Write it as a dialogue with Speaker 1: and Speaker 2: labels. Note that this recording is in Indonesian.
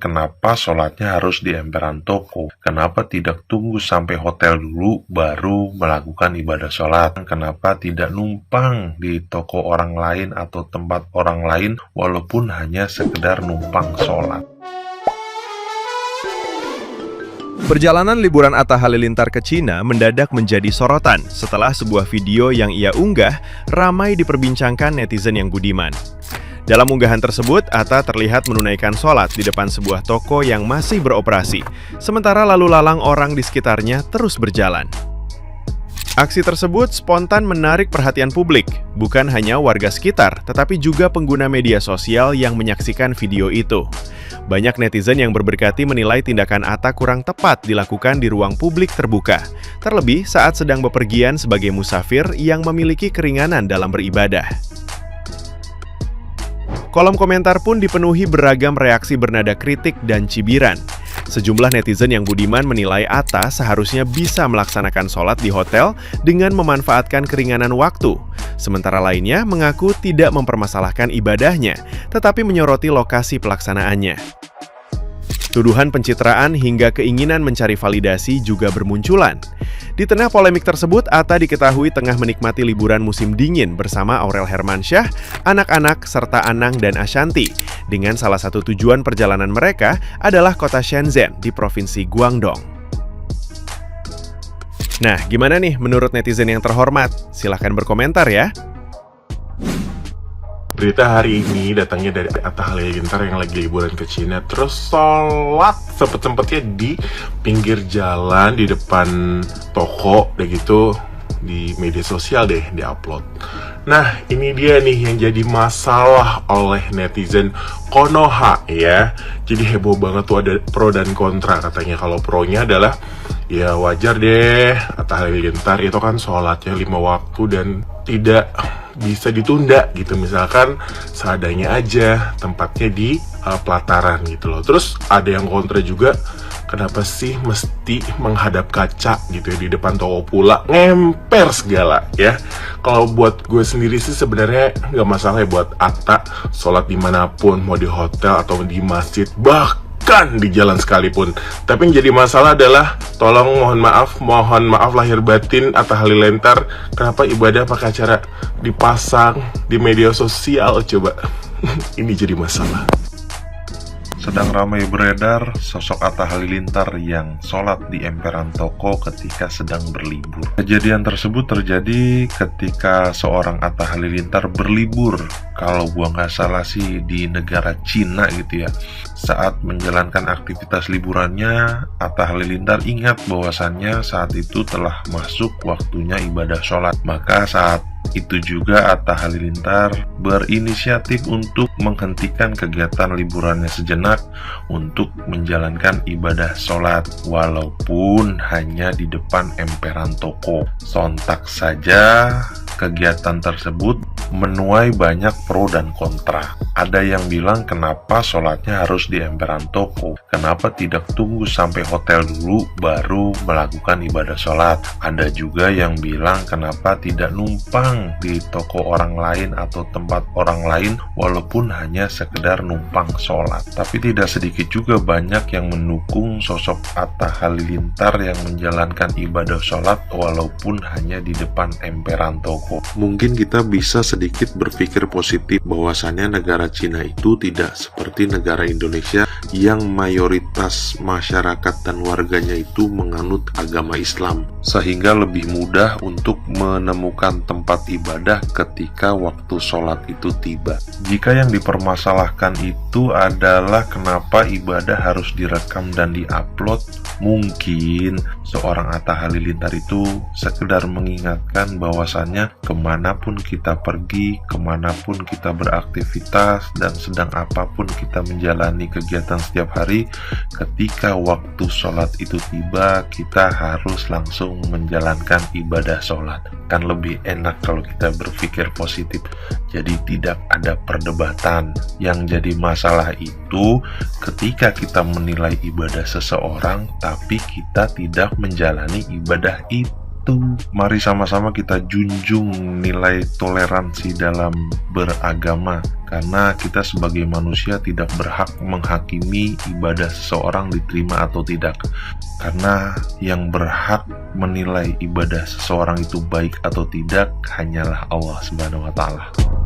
Speaker 1: kenapa sholatnya harus di emperan toko. Kenapa tidak tunggu sampai hotel dulu baru melakukan ibadah sholat. Kenapa tidak numpang di toko orang lain atau tempat orang lain walaupun hanya sekedar numpang sholat.
Speaker 2: Perjalanan liburan Atta Halilintar ke Cina mendadak menjadi sorotan setelah sebuah video yang ia unggah ramai diperbincangkan netizen yang budiman. Dalam unggahan tersebut, Atta terlihat menunaikan sholat di depan sebuah toko yang masih beroperasi, sementara lalu lalang orang di sekitarnya terus berjalan. Aksi tersebut spontan menarik perhatian publik, bukan hanya warga sekitar, tetapi juga pengguna media sosial yang menyaksikan video itu. Banyak netizen yang berberkati menilai tindakan Atta kurang tepat dilakukan di ruang publik terbuka, terlebih saat sedang bepergian sebagai musafir yang memiliki keringanan dalam beribadah. Kolom komentar pun dipenuhi beragam reaksi bernada kritik dan cibiran. Sejumlah netizen yang budiman menilai Atta seharusnya bisa melaksanakan sholat di hotel dengan memanfaatkan keringanan waktu. Sementara lainnya mengaku tidak mempermasalahkan ibadahnya, tetapi menyoroti lokasi pelaksanaannya. Tuduhan pencitraan hingga keinginan mencari validasi juga bermunculan. Di tengah polemik tersebut, Atta diketahui tengah menikmati liburan musim dingin bersama Aurel Hermansyah, anak-anak, serta Anang dan Ashanti, dengan salah satu tujuan perjalanan mereka adalah kota Shenzhen di Provinsi Guangdong. Nah, gimana nih menurut netizen yang terhormat? Silahkan berkomentar ya.
Speaker 3: Berita hari ini datangnya dari Atta Halilintar yang lagi liburan ke Cina, terus sholat sempet-sempetnya di pinggir jalan di depan toko, udah gitu di media sosial deh diupload. Nah, ini dia nih yang jadi masalah oleh netizen Konoha ya. Jadi heboh banget tuh, ada pro dan kontra katanya. Kalau pro-nya adalah ya wajar deh, Atta Halilintar itu kan sholatnya 5 waktu dan tidak bisa ditunda gitu, misalkan seadanya aja, tempatnya di pelataran gitu loh. Terus ada yang kontra juga, kenapa sih mesti menghadap kaca gitu ya di depan toko pula, ngemper segala ya. Kalau buat gue sendiri sih sebenarnya nggak masalah ya buat Atta sholat dimanapun, mau di hotel atau di masjid, bahkan di jalan sekalipun. Tapi yang jadi masalah adalah, tolong mohon maaf lahir batin Atta Halilintar, kenapa ibadah pakai cara dipasang di media sosial coba. Ini jadi masalah.
Speaker 1: Sedang ramai beredar sosok Atta Halilintar yang sholat di emperan toko ketika sedang berlibur. Kejadian tersebut terjadi ketika seorang Atta Halilintar berlibur, kalau gua nggak salah sih di negara Cina gitu ya. Saat menjalankan aktivitas liburannya, Atta Halilintar ingat bahwasannya saat itu telah masuk waktunya ibadah sholat. Maka saat itu juga Atta Halilintar berinisiatif untuk menghentikan kegiatan liburannya sejenak untuk menjalankan ibadah sholat, walaupun hanya di depan emperan toko. Sontak saja kegiatan tersebut menuai banyak pro dan kontra. Ada yang bilang kenapa sholatnya harus di emperan toko, kenapa tidak tunggu sampai hotel dulu baru melakukan ibadah sholat. Ada juga yang bilang kenapa tidak numpang di toko orang lain atau tempat orang lain walaupun hanya sekedar numpang sholat. Tapi tidak sedikit juga banyak yang mendukung sosok Atta Halilintar yang menjalankan ibadah sholat walaupun hanya di depan emperan toko. Mungkin kita bisa sedikit berpikir positif bahwasannya negara Cina itu tidak seperti negara Indonesia yang mayoritas masyarakat dan warganya itu menganut agama Islam, sehingga lebih mudah untuk menemukan tempat ibadah ketika waktu sholat itu tiba. Jika yang dipermasalahkan itu adalah kenapa ibadah harus direkam dan diupload, mungkin seorang Atta Halilintar itu sekedar mengingatkan bahwasannya kemanapun kita pergi, kemanapun kita beraktivitas, dan sedang apapun kita menjalani kegiatan setiap hari, ketika waktu sholat itu tiba, kita harus langsung menjalankan ibadah sholat. Kan lebih enak kalau kita berpikir positif, jadi tidak ada perdebatan. Yang jadi masalah itu ketika kita menilai ibadah seseorang tapi kita tidak menjalani ibadah itu. Mari sama-sama kita junjung nilai toleransi dalam beragama, karena kita sebagai manusia tidak berhak menghakimi ibadah seseorang diterima atau tidak. Karena yang berhak menilai ibadah seseorang itu baik atau tidak hanyalah Allah Subhanahu wa Ta'ala.